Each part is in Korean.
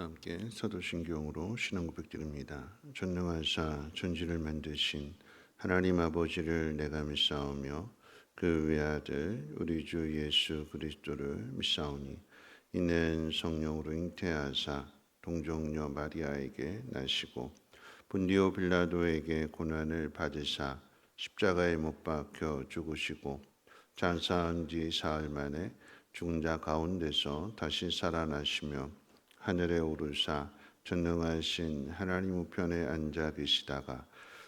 함께 사도신경으로 신앙 고백드립니다. 전능하사 천지를 만드신 하나님 아버지를 내가 믿사오며 그 외아들 우리 주 예수 그리스도를 믿사오니 이는 성령으로 잉태하사 동정녀 마리아에게 나시고 본디오 빌라도에게 고난을 받으사 십자가에 못 박혀 죽으시고 장사한 뒤 사흘 만에 죽은 자 가운데서 다시 살아나시며 하늘에 오르사 전능하신 하나님 우편에 앉아 계시다가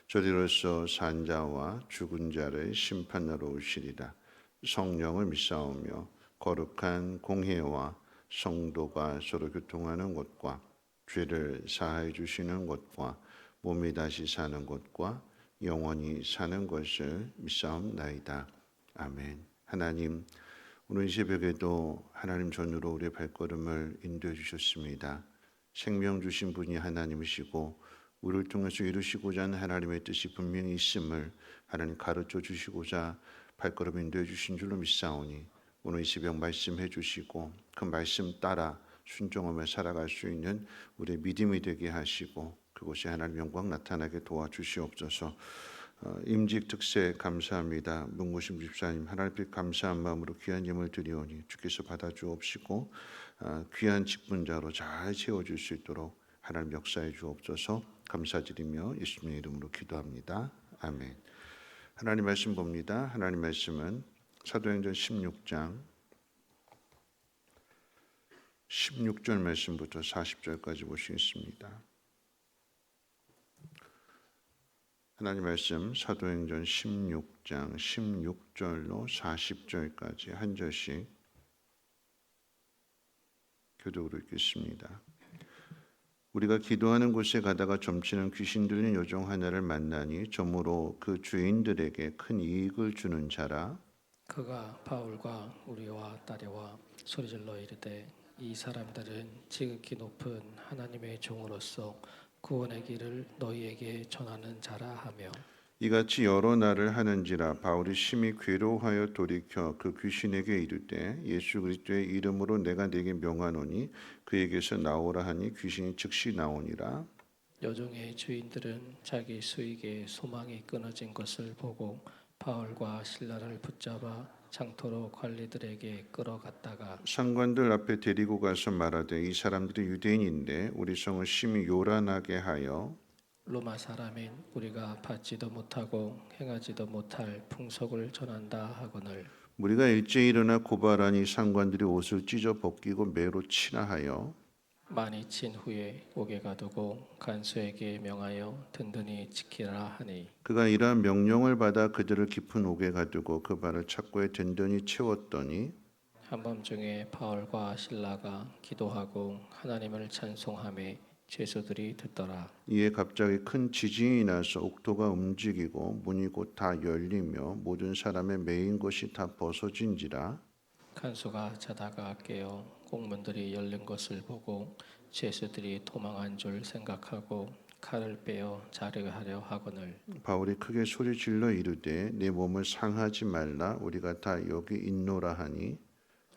저리로서 산 자와 죽은 자를 심판하러 오시리라. 성령을 믿사오며 거룩한 공회와 성도가 서로 교통하는 것과 죄를 사하여 주시는 것과 몸이 다시 사는 것과 영원히 사는 것을 믿사옵나이다. 아멘. 하나님, 오늘 이 새벽에도 하나님 전으로 우리의 발걸음을 인도해 주셨습니다. 생명 주신 분이 하나님이시고 우리를 통해서 이루시고자 하는 하나님의 뜻이 분명히 있음을 하나님 가르쳐 주시고자 발걸음 인도해 주신 줄로 믿사오니 오늘 이 새벽 말씀해 주시고 그 말씀 따라 순종하며 살아갈 수 있는 우리의 믿음이 되게 하시고 그곳에 하나님 영광 나타나게 도와주시옵소서. 임직 특세 감사합니다. 문구심 집사님 하나님께 감사한 마음으로 귀한 예물 드리오니 주께서 받아주옵시고 귀한 직분자로 잘 채워줄 수 있도록 하나님 역사해 주옵소서. 감사드리며 예수님의 이름으로 기도합니다. 아멘. 하나님 말씀 봅니다. 하나님 말씀은 사도행전 16장 16절 말씀부터 40절까지 보시겠습니다. 하나님 말씀 사도행전 16장 16절로 40절까지 한 절씩 교독으로 읽겠습니다. 우리가 기도하는 곳에 가다가 점치는 귀신 들린 여종 하나를 만나니 점으로 그 주인들에게 큰 이익을 주는 자라. 그가 바울과 우리와 딸애와 소리질러 이르되 이 사람들은 지극히 높은 하나님의 종으로서 구원의 길을 너희에게 전하는 자라 하며 이같이 여러 날을 하는지라 바울이 심히 괴로워하여 돌이켜 그 귀신에게 이르되 예수 그리스도의 이름으로 내가 네게 명하노니 그에게서 나오라 하니 귀신이 즉시 나오니라. 여종의 주인들은 자기 수익에 소망이 끊어진 것을 보고 바울과 신라를 붙잡아 장토로 관리들에게 끌어갔다가 상관들 앞에 데리고 가서 말하되 이 사람들이 유대인인데 우리 성을 심히 요란하게 하여 로마 사람인 우리가 받지도 못하고 행하지도 못할 풍속을 전한다 하거늘 우리가 일제히 일어나 고발하니 상관들이 옷을 찢어 벗기고 매로 치라 하여 많이 친 후에 옥에 가두고 간수에게 명하여 든든히 지키라 하니 그가 이러한 명령을 받아 그들을 깊은 옥에 가두고 그 발을 착고에 든든히 채웠더니 한밤중에 바울과 신라가 기도하고 하나님을 찬송하며 죄수들이 듣더라. 이에 갑자기 큰 지진이 나서 옥토가 움직이고 문이 곧 다 열리며 모든 사람의 매인 것이 다 벗어진지라. 간수가 자다가 깨어 공문들이 열린 것을 보고 죄수들이 도망한 줄 생각하고 칼을 빼어 자르하려 하거늘 바울이 크게 소리질러 이르되 내 몸을 상하지 말라 우리가 다 여기 있노라 하니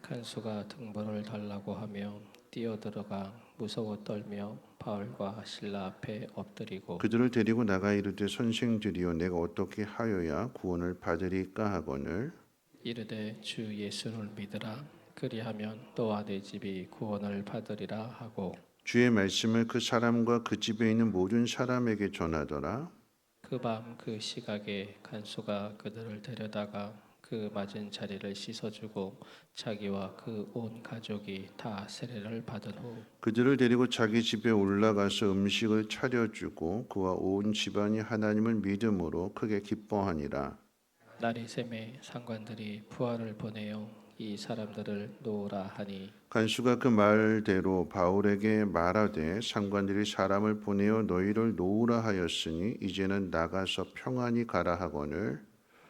간수가 등번을 달라고 하며 뛰어들어가 무서워 떨며 바울과 신라 앞에 엎드리고 그들을 데리고 나가 이르되 선생들이여 내가 어떻게 하여야 구원을 받으리까 하거늘 이르되 주 예수를 믿으라 그리하면 너와 네 집이 구원을 받으리라 하고 주의 말씀을 그 사람과 그 집에 있는 모든 사람에게 전하더라. 그 밤 그 시각에 간수가 그들을 데려다가 그 맞은 자리를 씻어주고 자기와 그 온 가족이 다 세례를 받은 후 그들을 데리고 자기 집에 올라가서 음식을 차려주고 그와 온 집안이 하나님을 믿음으로 크게 기뻐하니라. 날이 새매 상관들이 부하를 보내어 이 사람들을 놓으라 하니 간수가 그 말대로 바울에게 말하되 상관들이 사람을 보내어 너희를 놓으라 하였으니 이제는 나가서 평안히 가라 하거늘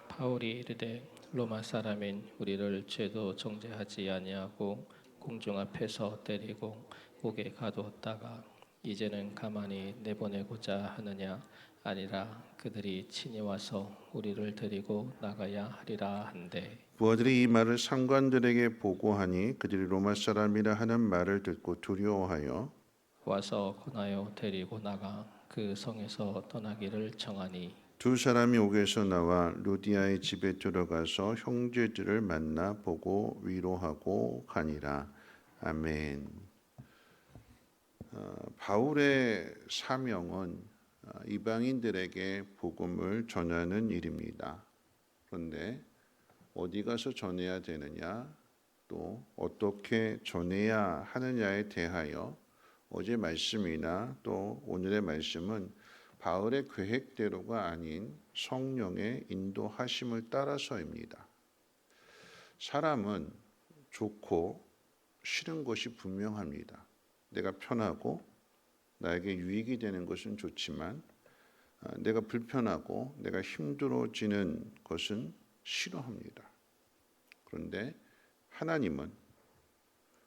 바울이 이르되 로마 사람인 우리를 죄도 정죄하지 아니하고 공중 앞에서 때리고 옥에 가두었다가 이제는 가만히 내보내고자 하느냐 아니라 그들이 친히 와서 우리를 데리고 나가야 하리라 한대 부하들이 이 말을 상관들에게 보고하니 그들이 로마 사람이라 하는 말을 듣고 두려워하여 와서 권하여 데리고 나가 그 성에서 떠나기를 청하니 두 사람이 옥에서 나와 루디아의 집에 들어가서 형제들을 만나 보고 위로하고 가니라. 아멘. 바울의 사명은 이방인들에게 복음을 전하는 일입니다. 그런데 어디 가서 전해야 되느냐, 또 어떻게 전해야 하느냐에 대하여 어제 말씀이나 또 오늘의 말씀은 바울의 계획대로가 아닌 성령의 인도하심을 따라서입니다. 사람은 좋고 싫은 것이 분명합니다. 내가 편하고 나에게 유익이 되는 것은 좋지만 내가 불편하고 내가 힘들어지는 것은 싫어합니다. 그런데 하나님은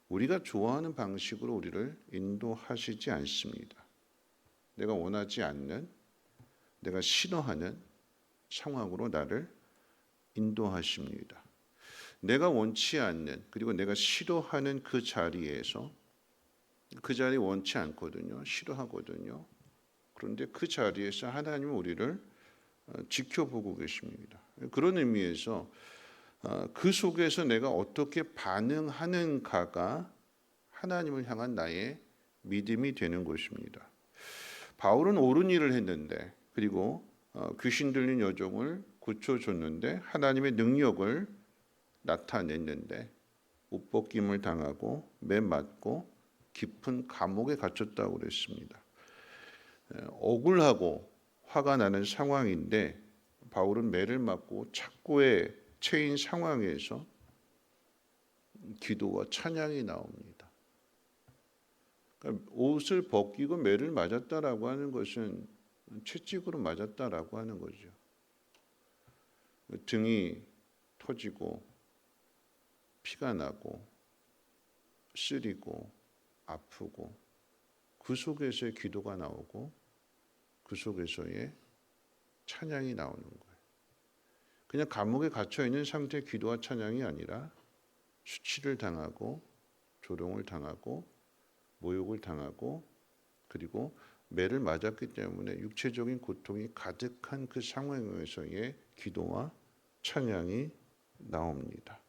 우리가 좋아하는 방식으로 우리를 인도하시지 않습니다. 내가 원하지 않는, 내가 싫어하는 상황으로 나를 인도하십니다. 내가 원치 않는, 그리고 내가 싫어하는 그 자리에서, 그 자리 원치 않거든요. 싫어하거든요. 그런데 그 자리에서 하나님은 우리를 지켜보고 계십니다. 그런 의미에서 그 속에서 내가 어떻게 반응하는가가 하나님을 향한 나의 믿음이 되는 것입니다. 바울은 옳은 일을 했는데, 그리고 귀신 들린 여종을 고쳐줬는데, 하나님의 능력을 나타냈는데 옷벗김을 당하고 매 맞고 깊은 감옥에 갇혔다고 그랬습니다. 억울하고 화가 나는 상황인데 바울은 매를 맞고 착고에 처인 상황에서 기도와 찬양이 나옵니다. 그러니까 옷을 벗기고 매를 맞았다라고 하는 것은 채찍으로 맞았다라고 하는 거죠. 등이 터지고 피가 나고 쓰리고 아프고 그 속에서의 기도가 나오고 그 속에서의 찬양이 나오는 거예요. 그냥 감옥에 갇혀 있는 상태의 기도와 찬양이 아니라 수치를 당하고 조롱을 당하고 모욕을 당하고 그리고 매를 맞았기 때문에 육체적인 고통이 가득한 그 상황에서의 기도와 찬양이 나옵니다.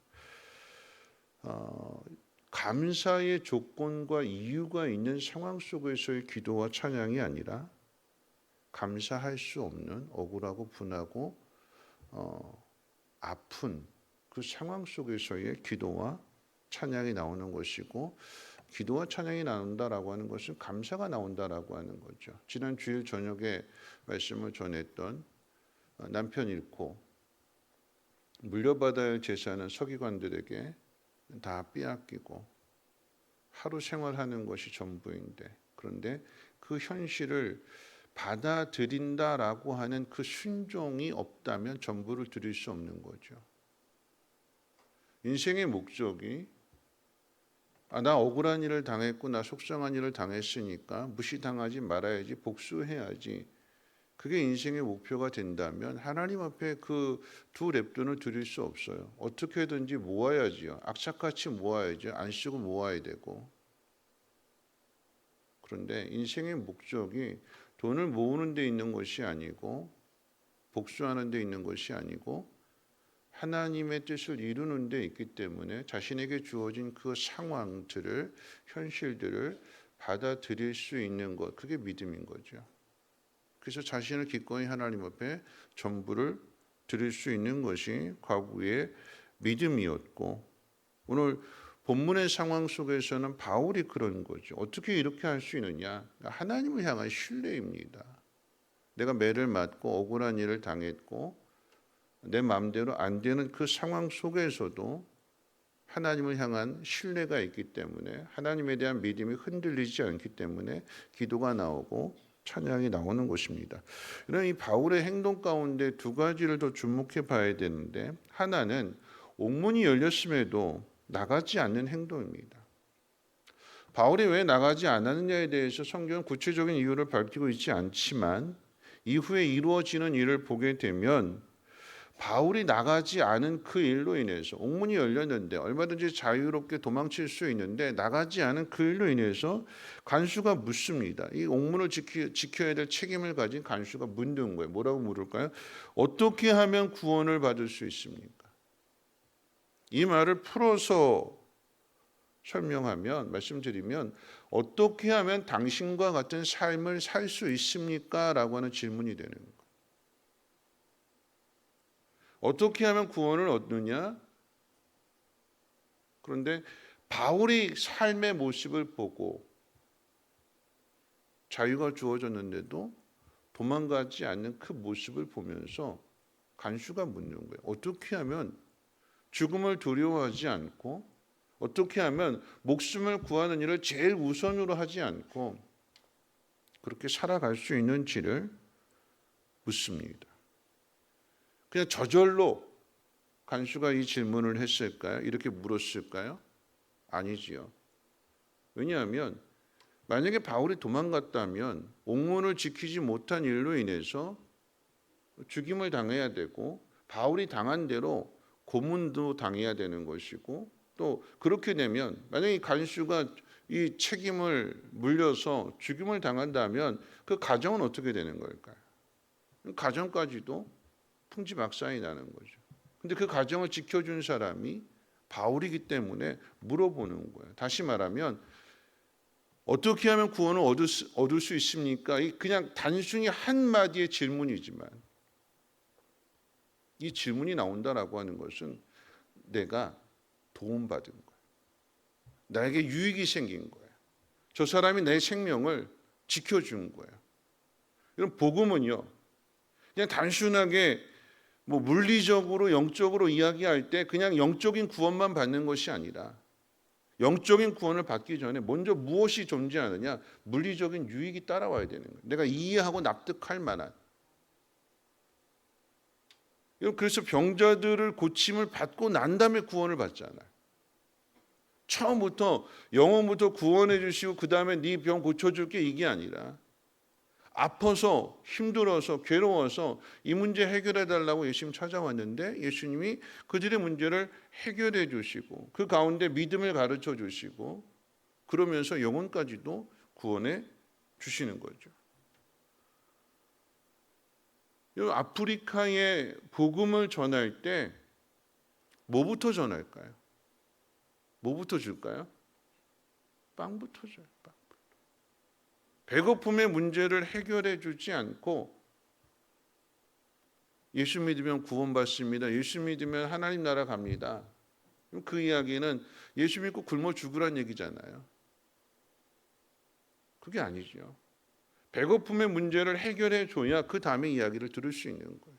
감사의 조건과 이유가 있는 상황 속에서의 기도와 찬양이 아니라 감사할 수 없는 억울하고 분하고 아픈 그 상황 속에서의 기도와 찬양이 나오는 것이고, 기도와 찬양이 나온다라고 하는 것은 감사가 나온다라고 하는 거죠. 지난 주일 저녁에 말씀을 전했던 남편 잃고 물려받아야 할 재산은 서기관들에게 다 빼앗기고 하루 생활하는 것이 전부인데, 그런데 그 현실을 받아들인다라고 하는 그 순종이 없다면 전부를 드릴 수 없는 거죠. 인생의 목적이 나 억울한 일을 당했고 나 속상한 일을 당했으니까 무시당하지 말아야지, 복수해야지, 그게 인생의 목표가 된다면 하나님 앞에 그 두 랩돈을 드릴 수 없어요. 어떻게든지 모아야지요. 악착같이 모아야죠. 안 쓰고 모아야 되고. 그런데 인생의 목적이 돈을 모으는 데 있는 것이 아니고 복수하는 데 있는 것이 아니고 하나님의 뜻을 이루는 데 있기 때문에 자신에게 주어진 그 상황들을, 현실들을 받아들일 수 있는 것, 그게 믿음인 거죠. 그래서 자신을 기꺼이 하나님 앞에 전부를 드릴 수 있는 것이 과거의 믿음이었고, 오늘 본문의 상황 속에서는 바울이 그런 거죠. 어떻게 이렇게 할 수 있느냐? 하나님을 향한 신뢰입니다. 내가 매를 맞고 억울한 일을 당했고 내 마음대로 안 되는 그 상황 속에서도 하나님을 향한 신뢰가 있기 때문에, 하나님에 대한 믿음이 흔들리지 않기 때문에 기도가 나오고 찬양이 나오는 것입니다. 이런 이 바울의 행동 가운데 두 가지를 더 주목해 봐야 되는데, 하나는 옥문이 열렸음에도 나가지 않는 행동입니다. 바울이 왜 나가지 않았느냐에 대해서 성경은 구체적인 이유를 밝히고 있지 않지만 이후에 이루어지는 일을 보게 되면 바울이 나가지 않은 그 일로 인해서 옥문이 열렸는데 얼마든지 자유롭게 도망칠 수 있는데 나가지 않은 그 일로 인해서 간수가 묻습니다. 이 옥문을 지켜야 될 책임을 가진 간수가 묻는 거예요. 뭐라고 물을까요? 어떻게 하면 구원을 받을 수 있습니까? 이 말을 풀어서 설명하면 말씀드리면 어떻게 하면 당신과 같은 삶을 살 수 있습니까? 라고 하는 질문이 되는 거예요. 어떻게 하면 구원을 얻느냐? 그런데 바울이 삶의 모습을 보고 자유가 주어졌는데도 도망가지 않는 그 모습을 보면서 간수가 묻는 거예요. 어떻게 하면 죽음을 두려워하지 않고 어떻게 하면 목숨을 구하는 일을 제일 우선으로 하지 않고 그렇게 살아갈 수 있는지를 묻습니다. 그냥 저절로 간수가 이 질문을 했을까요? 이렇게 물었을까요? 아니지요. 왜냐하면 만약에 바울이 도망갔다면 옥문을 지키지 못한 일로 인해서 죽임을 당해야 되고 바울이 당한 대로 고문도 당해야 되는 것이고 또 그렇게 되면 만약에 간수가 이 책임을 물려서 죽임을 당한다면 그 가정은 어떻게 되는 걸까요? 가정까지도 풍지박산이 나는 거죠. 근데 그 가정을 지켜준 사람이 바울이기 때문에 물어보는 거예요. 다시 말하면 어떻게 하면 구원을 얻을 수 있습니까? 그냥 단순히 한마디의 질문이지만 이 질문이 나온다라고 하는 것은 내가 도움받은 거예요. 나에게 유익이 생긴 거예요. 저 사람이 내 생명을 지켜준 거예요. 이런 복음은요. 그냥 단순하게 물리적으로 영적으로 이야기할 때 그냥 영적인 구원만 받는 것이 아니라 영적인 구원을 받기 전에 먼저 무엇이 존재하느냐? 물리적인 유익이 따라와야 되는 거예요. 내가 이해하고 납득할 만한. 그래서 병자들을 고침을 받고 난 다음에 구원을 받잖아요. 처음부터 영혼부터 구원해 주시고 그 다음에 네 병 고쳐줄게 이게 아니라 아파서 힘들어서 괴로워서 이 문제 해결해 달라고 예수님 찾아왔는데 예수님이 그들의 문제를 해결해 주시고 그 가운데 믿음을 가르쳐 주시고 그러면서 영혼까지도 구원해 주시는 거죠. 아프리카에 복음을 전할 때 뭐부터 전할까요? 뭐부터 줄까요? 빵부터 줘요. 빵. 배고픔의 문제를 해결해 주지 않고 예수 믿으면 구원받습니다. 예수 믿으면 하나님 나라 갑니다. 그 이야기는 예수 믿고 굶어 죽으란 얘기잖아요. 그게 아니죠. 배고픔의 문제를 해결해 줘야 그 다음에 이야기를 들을 수 있는 거예요.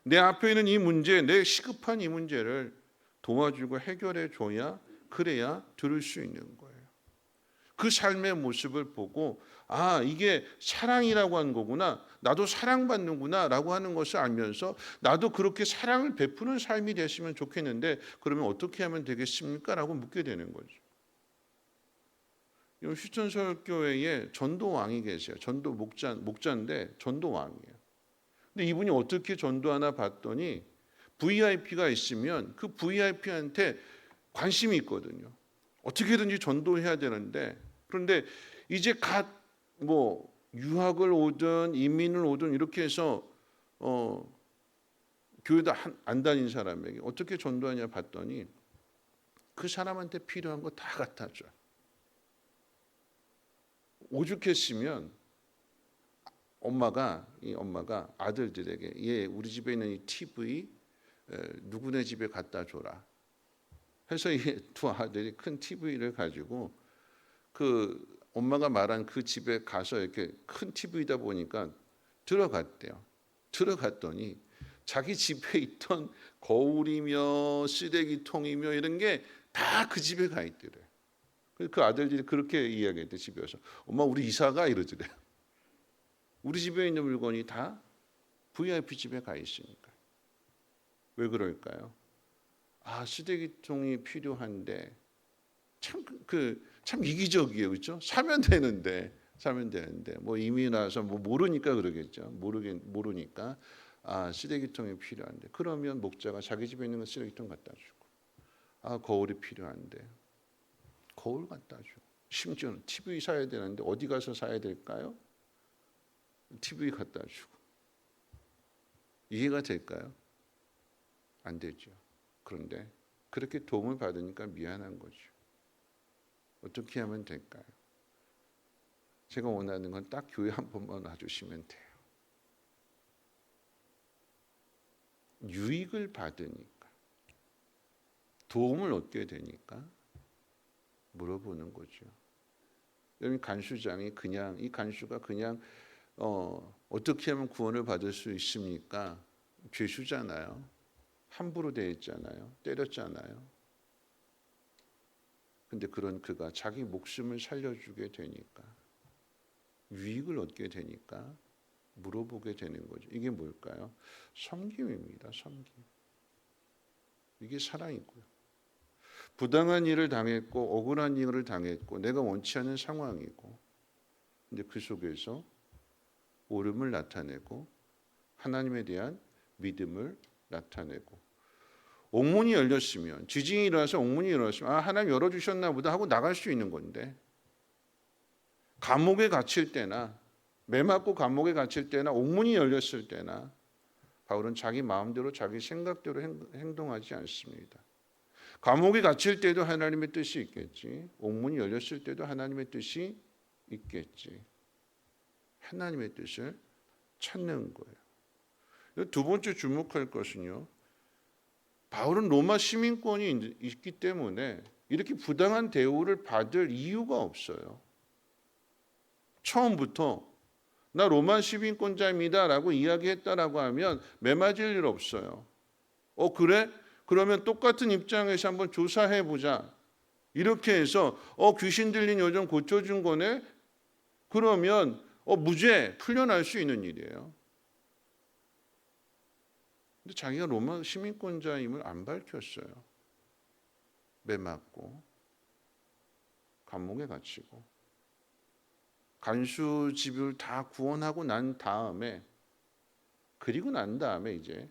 내 앞에 있는 이 문제, 내 시급한 이 문제를 도와주고 해결해 줘야 그래야 들을 수 있는 거예요. 그 삶의 모습을 보고 이게 사랑이라고 하는 거구나. 나도 사랑받는구나 라고 하는 것을 알면서 나도 그렇게 사랑을 베푸는 삶이 됐으면 좋겠는데 그러면 어떻게 하면 되겠습니까? 라고 묻게 되는 거죠. 휴전서교회에 전도왕이 계세요. 전도 목자인데 전도왕이에요. 근데 이분이 어떻게 전도하나 봤더니 VIP가 있으면 그 VIP한테 관심이 있거든요. 어떻게든지 전도해야 되는데 그런데 이제 유학을 오든 이민을 오든 이렇게 해서 교회도 안 다닌 사람에게 어떻게 전도하냐 봤더니 그 사람한테 필요한 거 다 갖다 줘요. 오죽했으면 엄마가 아들들에게 우리 집에 있는 이 TV 누구네 집에 갖다 줘라 해서 이 두 아들이 큰 TV를 가지고 그 엄마가 말한 그 집에 가서 이렇게 큰 TV다 보니까 들어갔대요. 들어갔더니 자기 집에 있던 거울이며 쓰레기통이며 이런 게 다 그 집에 가 있더래요. 그 아들들이 그렇게 이야기했대. 집에 와서 엄마 우리 이사가 이러더래요. 우리 집에 있는 물건이 다 VIP 집에 가 있으니까. 왜 그럴까요? 쓰레기통이 필요한데 참 이기적이에요, 그렇죠? 사면 되는데 이미 나서 모르니까 그러겠죠. 모르니까 쓰레기통이 필요한데 그러면 목자가 자기 집에 있는 거 쓰레기통 갖다 주고 거울이 필요한데 거울 갖다 주고 심지어는 TV 사야 되는데 어디 가서 사야 될까요? TV 갖다 주고 이해가 될까요? 안 되죠. 그런데 그렇게 도움을 받으니까 미안한 거죠. 어떻게 하면 될까요? 제가 원하는 건 딱 교회 한 번만 와주시면 돼요. 유익을 받으니까 도움을 얻게 되니까 물어보는 거죠. 여러분 간수장이 그냥 이 간수가 그냥 어떻게 하면 구원을 받을 수 있습니까? 죄수잖아요. 함부로 대했잖아요. 때렸잖아요. 근데 그런 그가 자기 목숨을 살려주게 되니까 유익을 얻게 되니까 물어보게 되는 거죠. 이게 뭘까요? 섬김입니다. 섬김. 이게 사랑이고요. 부당한 일을 당했고 억울한 일을 당했고 내가 원치 않는 상황이고 근데 그 속에서 옳음을 나타내고 하나님에 대한 믿음을 나타내고 옥문이 열렸으면 지진이 일어나서 옥문이 열렸으면 하나님 열어주셨나 보다 하고 나갈 수 있는 건데 감옥에 갇힐 때나 매 맞고 감옥에 갇힐 때나 옥문이 열렸을 때나 바울은 자기 마음대로 자기 생각대로 행동하지 않습니다. 감옥에 갇힐 때도 하나님의 뜻이 있겠지. 옥문이 열렸을 때도 하나님의 뜻이 있겠지. 하나님의 뜻을 찾는 거예요. 두 번째 주목할 것은요. 바울은 로마 시민권이 있기 때문에 이렇게 부당한 대우를 받을 이유가 없어요. 처음부터 나 로마 시민권자입니다라고 이야기했다라고 하면 매맞을 일 없어요. 그래? 그러면 똑같은 입장에서 한번 조사해 보자. 이렇게 해서 귀신 들린 여정 고쳐준 거네? 그러면 무죄 풀려날 수 있는 일이에요. 근데 자기가 로마 시민권자임을 안 밝혔어요. 매맞고 감옥에 갇히고 간수 집을 다 구원하고 난 다음에 그리고 난 다음에 이제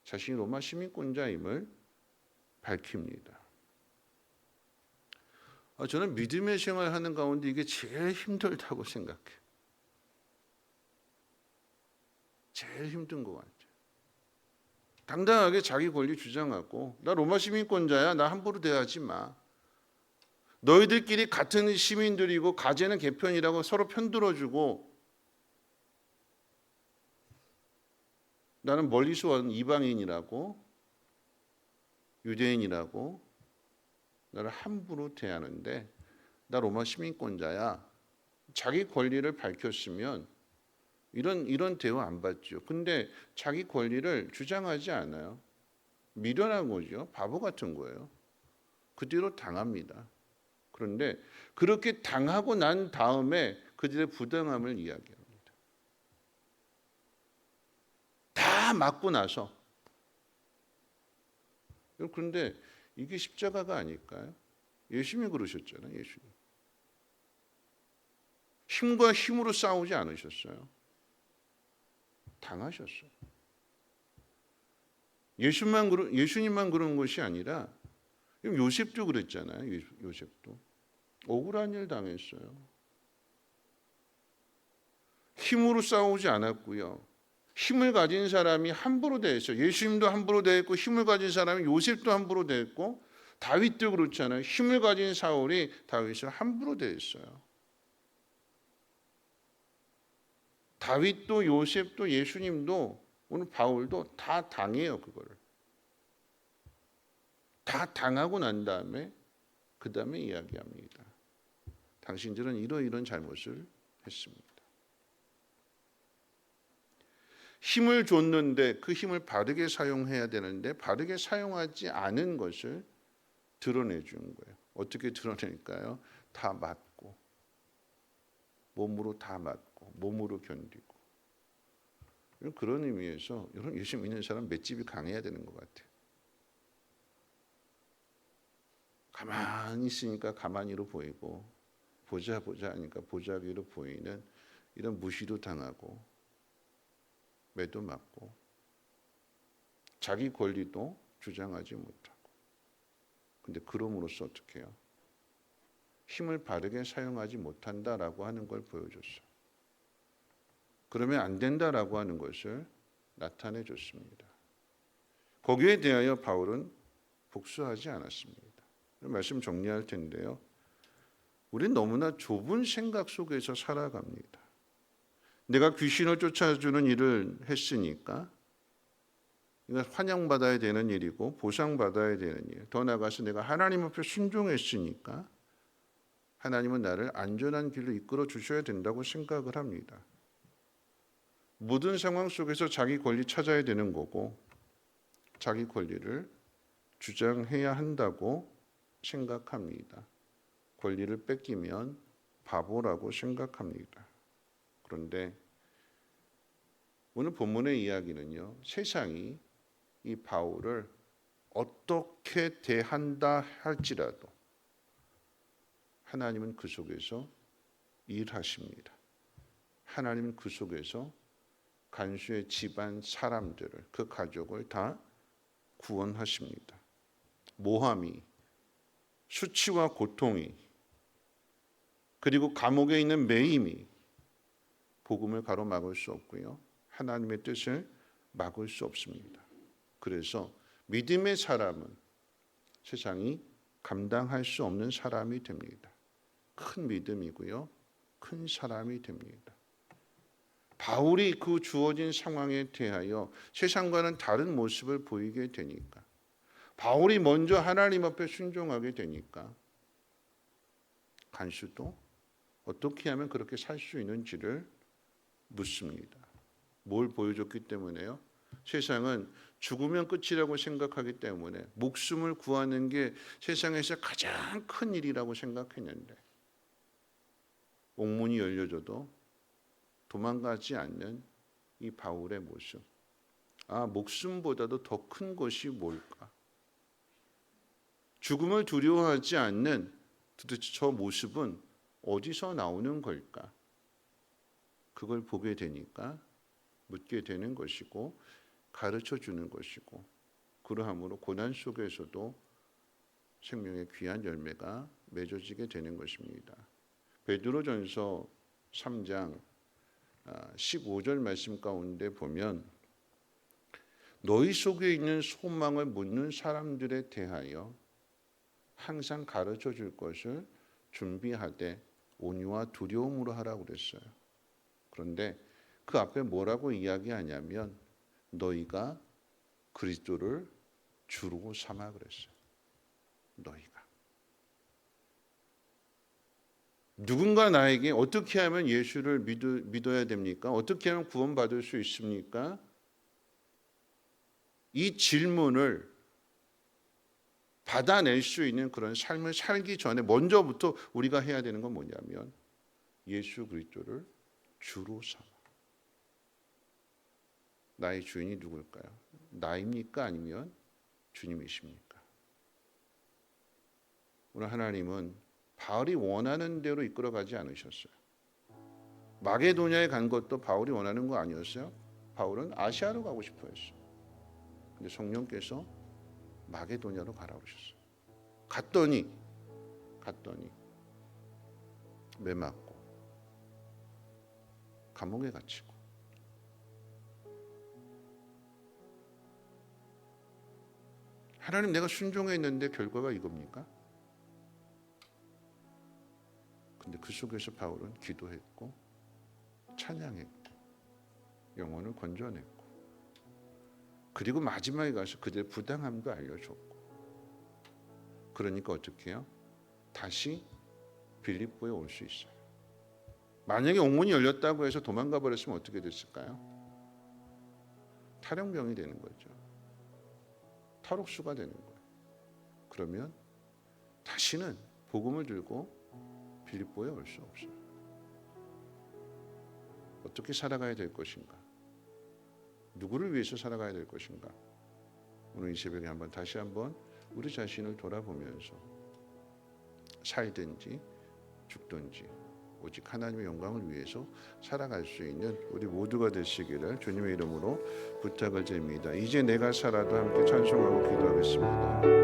자신이 로마 시민권자임을 밝힙니다. 저는 믿음의 생활하는 가운데 이게 제일 힘들다고 생각해요. 제일 힘든 것 같아요. 당당하게 자기 권리 주장하고 나 로마 시민권자야. 나 함부로 대하지 마. 너희들끼리 같은 시민들이고 가제는 개편이라고 서로 편들어주고 나는 멀리서 온 이방인이라고 유대인이라고 나를 함부로 대하는데 나 로마 시민권자야. 자기 권리를 밝혔으면 이런 대우 안 받죠. 근데 자기 권리를 주장하지 않아요. 미련한 거죠. 바보 같은 거예요. 그대로 당합니다. 그런데 그렇게 당하고 난 다음에 그들의 부당함을 이야기합니다. 다 맞고 나서. 그런데 이게 십자가가 아닐까요? 예수님이 그러셨잖아요. 예수님. 힘과 힘으로 싸우지 않으셨어요. 당하셨어요. 예수님만 그런 것이 아니라 요셉도 그랬잖아요. 요셉도. 억울한 일 당했어요. 힘으로 싸우지 않았고요. 힘을 가진 사람이 함부로 대했어요. 예수님도 함부로 대했고 힘을 가진 사람이 요셉도 함부로 대했고 다윗도 그렇잖아요. 힘을 가진 사울이 다윗을 함부로 대했어요. 다윗도 요셉도 예수님도 오늘 바울도 다 당해요. 그거를. 다 당하고 난 다음에 그 다음에 이야기합니다. 당신들은 이런 잘못을 했습니다. 힘을 줬는데 그 힘을 바르게 사용해야 되는데 바르게 사용하지 않은 것을 드러내 주는 거예요. 어떻게 드러낼까요? 다 맞고 몸으로 다 맞고 몸으로 견디고 그런 의미에서 여러분 예수 믿는 사람 맷집이 강해야 되는 것 같아요. 가만히 있으니까 가만히로 보이고 보자 하니까 보자기로 보이는 이런 무시도 당하고 매도 맞고 자기 권리도 주장하지 못하고 근데 그럼으로써 어떻게 해요? 힘을 바르게 사용하지 못한다라고 하는 걸 보여줬어요. 그러면 안 된다라고 하는 것을 나타내 줬습니다. 거기에 대하여 바울은 복수하지 않았습니다. 말씀 정리할 텐데요. 우리는 너무나 좁은 생각 속에서 살아갑니다. 내가 귀신을 쫓아주는 일을 했으니까 이건 환영받아야 되는 일이고 보상받아야 되는 일. 더 나아가서 내가 하나님 앞에 순종했으니까 하나님은 나를 안전한 길로 이끌어 주셔야 된다고 생각을 합니다. 모든 상황 속에서 자기 권리 찾아야 되는 거고 자기 권리를 주장해야 한다고 생각합니다. 권리를 뺏기면 바보라고 생각합니다. 그런데 오늘 본문의 이야기는요. 세상이 이 바울을 어떻게 대한다 할지라도 하나님은 그 속에서 일하십니다. 하나님은 그 속에서 간수의 집안 사람들을 그 가족을 다 구원하십니다. 모함이 수치와 고통이 그리고 감옥에 있는 매임이 복음을 가로막을 수 없고요. 하나님의 뜻을 막을 수 없습니다. 그래서 믿음의 사람은 세상이 감당할 수 없는 사람이 됩니다. 큰 믿음이고요. 큰 사람이 됩니다. 바울이 그 주어진 상황에 대하여 세상과는 다른 모습을 보이게 되니까 바울이 먼저 하나님 앞에 순종하게 되니까 간수도 어떻게 하면 그렇게 살 수 있는지를 묻습니다. 뭘 보여줬기 때문에요? 세상은 죽으면 끝이라고 생각하기 때문에 목숨을 구하는 게 세상에서 가장 큰 일이라고 생각했는데 옥문이 열려져도 도망가지 않는 이 바울의 모습. 목숨보다도 더 큰 것이 뭘까? 죽음을 두려워하지 않는 도대체 저 모습은 어디서 나오는 걸까? 그걸 보게 되니까 묻게 되는 것이고 가르쳐 주는 것이고 그러함으로 고난 속에서도 생명의 귀한 열매가 맺어지게 되는 것입니다. 베드로전서 3장 15절 말씀 가운데 보면 너희 속에 있는 소망을 묻는 사람들에 대하여 항상 가르쳐 줄 것을 준비하되 온유와 두려움으로 하라고 그랬어요. 그런데 그 앞에 뭐라고 이야기하냐면 너희가 그리스도를 주로 삼아 그랬어요. 너희가. 누군가 나에게 어떻게 하면 예수를 믿어야 됩니까? 어떻게 하면 구원받을 수 있습니까? 이 질문을 받아낼 수 있는 그런 삶을 살기 전에 먼저부터 우리가 해야 되는 건 뭐냐면 예수 그리스도를 주로 삼아. 나의 주인이 누굴까요? 나입니까? 아니면 주님이십니까? 오늘 하나님은 바울이 원하는 대로 이끌어가지 않으셨어요. 마게도냐에 간 것도 바울이 원하는 거 아니었어요? 바울은 아시아로 가고 싶어 했어요. 근데 성령께서 마게도냐로 가라고 하셨어요. 갔더니 매 맞고 감옥에 갇히고 하나님 내가 순종했는데 결과가 이겁니까? 근데 그 속에서 바울은 기도했고 찬양했고 영혼을 건져냈고 그리고 마지막에 가서 그들의 부당함도 알려줬고 그러니까 어떻게 해요? 다시 빌립보에 올 수 있어요. 만약에 옥문이 열렸다고 해서 도망가 버렸으면 어떻게 됐을까요? 탈영병이 되는 거죠. 탈옥수가 되는 거예요. 그러면 다시는 복음을 들고 빌립보에 올 수 없어요. 어떻게 살아가야 될 것인가? 누구를 위해서 살아가야 될 것인가? 오늘 이 새벽에 다시 한번 우리 자신을 돌아보면서 살든지 죽든지 오직 하나님의 영광을 위해서 살아갈 수 있는 우리 모두가 되시기를 주님의 이름으로 부탁을 드립니다. 이제 내가 살아도 함께 찬송하고 기도하겠습니다.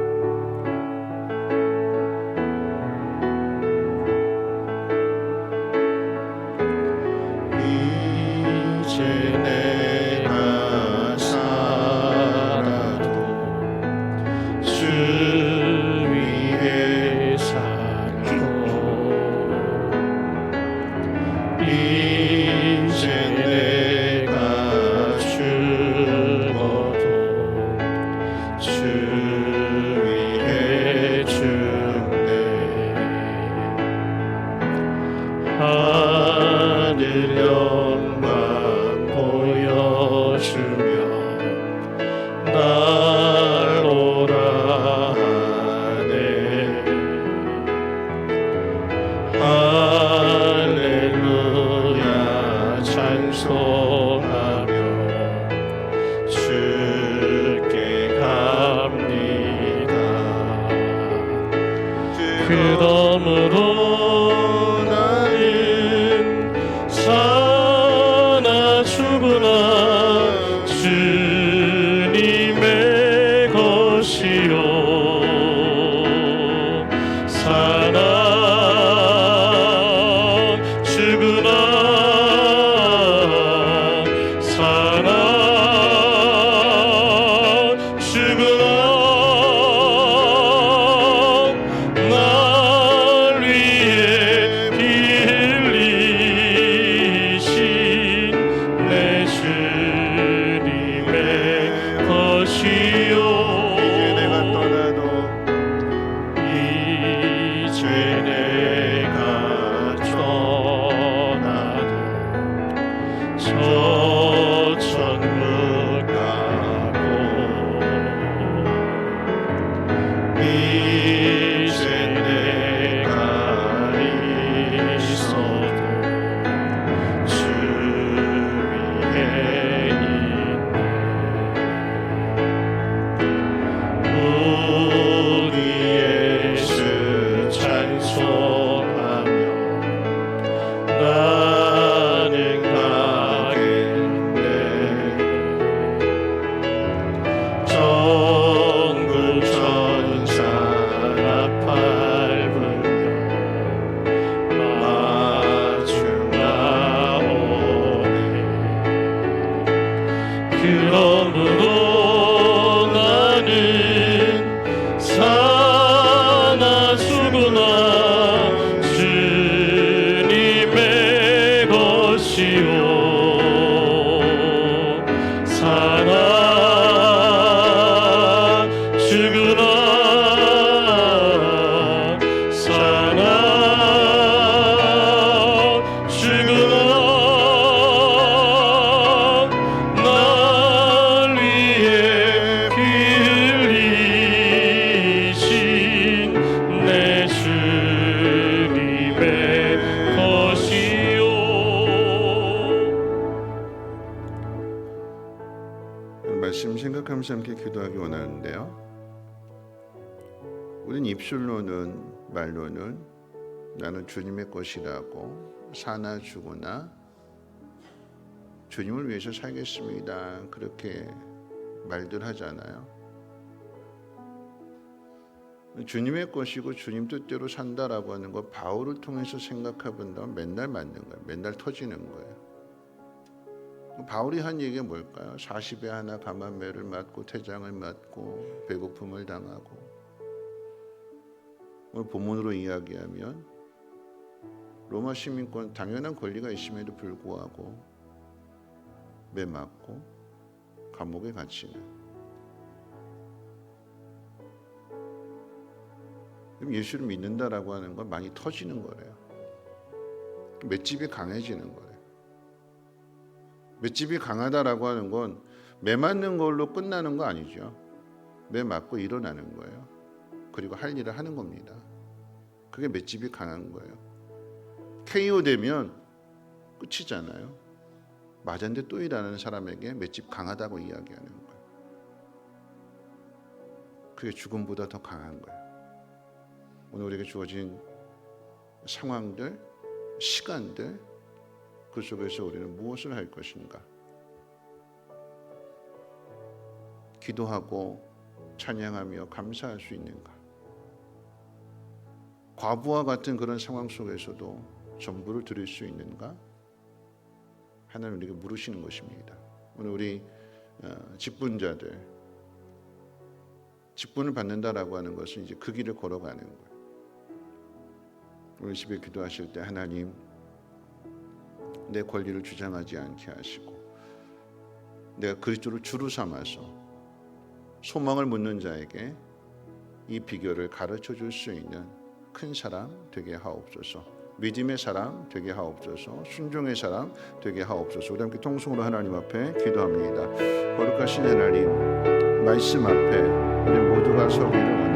그러므로 나는 사나 죽으나 주님의 것이요 사나 죽으나 사나 죽으나 그러므로 나는 사나 죽으나 주님의 것이요 사나 죽으나 사나 죽으나 말씀 생각하면서 함께 기도하기 원하는데요. 우린 입술로는 말로는 나는 주님의 것이라고 사나 죽으나 주님을 위해서 살겠습니다. 그렇게 말들 하잖아요. 주님의 것이고 주님 뜻대로 산다라고 하는 거 바울을 통해서 생각해 본다면 맨날 맞는 거예요. 맨날 터지는 거예요. 바울이 한 얘기가 뭘까요? 40에 하나 가만매를 맞고 태장을 맞고 배고픔을 당하고 오늘 본문으로 이야기하면 로마 시민권 당연한 권리가 있음에도 불구하고 매 맞고 감옥에 갇히는 그럼 예수를 믿는다라고 하는 건 많이 터지는 거래요. 맷집이 강해지는 거예요. 맷집이 강하다라고 하는 건 매 맞는 걸로 끝나는 거 아니죠. 매 맞고 일어나는 거예요. 그리고 할 일을 하는 겁니다. 그게 맷집이 강한 거예요. KO 되면 끝이잖아요. 맞았는데 또 일하는 사람에게 맷집 강하다고 이야기하는 거예요. 그게 죽음보다 더 강한 거예요. 오늘 우리에게 주어진 상황들, 시간들, 그 속에서 우리는 무엇을 할 것인가? 기도하고 찬양하며 감사할 수 있는가? 과부와 같은 그런 상황 속에서도 전부를 드릴 수 있는가? 하나님 우리에게 물으시는 것입니다. 오늘 우리 직분자들, 직분을 받는다라고 하는 것은 이제 그 길을 걸어가는 거예요. 우리 집에 기도하실 때 하나님 내 권리를 주장하지 않게 하시고 내가 그리스도를 주로 삼아서 소망을 묻는 자에게 이 비결을 가르쳐 줄 수 있는 큰 사람 되게 하옵소서. 믿음의 사람 되게 하옵소서. 순종의 사람 되게 하옵소서. 우리 함께 통성으로 하나님 앞에 기도합니다. 거룩하신 하나님, 말씀 앞에 우리 모두가 서기를 원합니다.